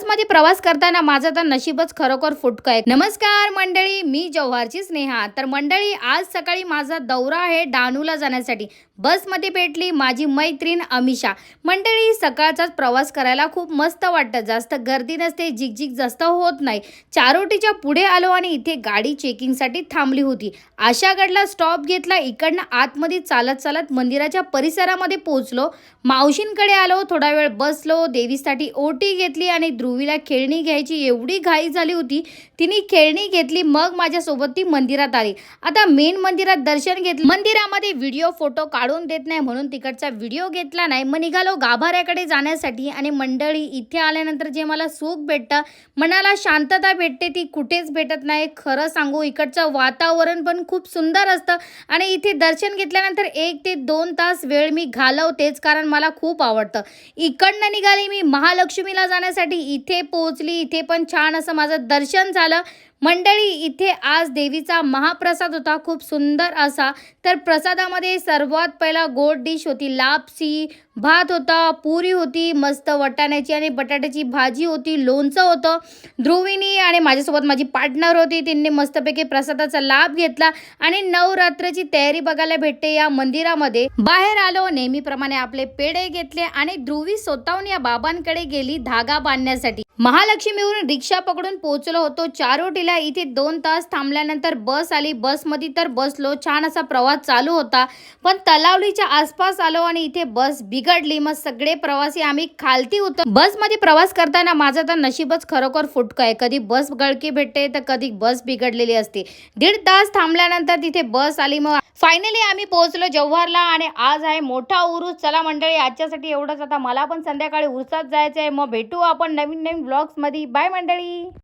बसमध्ये प्रवास करताना माझं तर नशीबच खरोखर फुटकं आहे. नमस्कार मंडळी, मी जव्हारची स्नेहा. तर मंडळी, आज सकाळी माझा दौरा आहे डहाणूला जाण्यासाठी. बसमध्ये भेटली माझी मैत्रीण अमिषा. मंडळी, सकाळचाच प्रवास करायला खूप मस्त वाटतं. जास्त गर्दी नसते, झिकझिक जास्त होत नाही. चारोटीच्या पुढे आलो आणि इथे गाडी चेकिंगसाठी थांबली होती. आशागडला स्टॉप घेतला. इकडनं आतमध्ये चालत चालत मंदिराच्या परिसरामध्ये पोहोचलो. मावशींकडे आलो, थोडा वेळ बसलो, देवीसाठी ओटी घेतली आणि ध्रुवीला खेळणी घ्यायची एवढी घाई झाली होती. तिने खेळणी घेतली, मग माझ्यासोबत ती मंदिरात आली. आता मेन मंदिरात दर्शन घेतलं. मंदिरामध्ये व्हिडिओ फोटो काढून देत नाही म्हणून तिकडचा व्हिडिओ घेतला नाही. मग निघालो गाभाऱ्याकडे जाण्यासाठी. आणि मंडळी, इथे आल्यानंतर जे मला सुख भेटतं, मनाला शांतता भेटते, ती कुठेच भेटत नाही. खरं सांगू, इकडचं वातावरण पण खूप सुंदर असतं आणि इथे दर्शन घेतल्यानंतर 1 ते 2 तास वेळ मी घालवतेच, कारण मला खूप आवडतं. इकडनं निघाली मी महालक्ष्मीला जाण्यासाठी. इथे पोहोचली. इथे पण छान असं माझं दर्शन झालं. मंडळी, इथे आज देवीचा महाप्रसाद होता, खूप सुंदर असा. तर प्रसादामध्ये सर्वात पहिला गोड डिश होती लापसी, भात होता, पुरी होती, मस्त वाटाण्याची आणि बटाट्याची भाजी होती, लोणचं होतं. ध्रुवीनी आणि माझ्यासोबत माझी पार्टनर होती, तिने मस्तपैकी प्रसादाचा लाभ घेतला आणि नवरात्राची तयारी बघायला भेटते या मंदिरामध्ये. बाहेर आलो, नेहमीप्रमाणे आपले पेढे घेतले आणि ध्रुवी स्वतःहून या बाबांकडे गेली धागा बांधण्यासाठी. महालक्ष्मीवरून रिक्षा पकडून पोहोचलो होतो चारोटीला. इथे 2 तास थांबल्यानंतर बस आली. बसमध्ये तर बसलो, छान असा प्रवास चालू होता. पण तलावलीच्या आसपास आलो आणि इथे बस बिघडली. मग सगळे प्रवासी आम्ही खालती उतर. बसमध्ये प्रवास करताना माझं तर नशीबच खरोखर फुटकं आहे. कधी बस गळकी भेटते तर कधी बस बिघडलेली असते. 1.5 तास थांबल्यानंतर तिथे बस आली. मग फायनली आम्ही पोहोचलो जव्हारला आणि आज आहे मोठा उरूस. चला मंडळी, आजच्यासाठी एवढंच. आता मला पण संध्याकाळी उरसात जायचं आहे. मग भेटू आपण नवीन ब्लॉग्समध्ये. बाय मंडळी.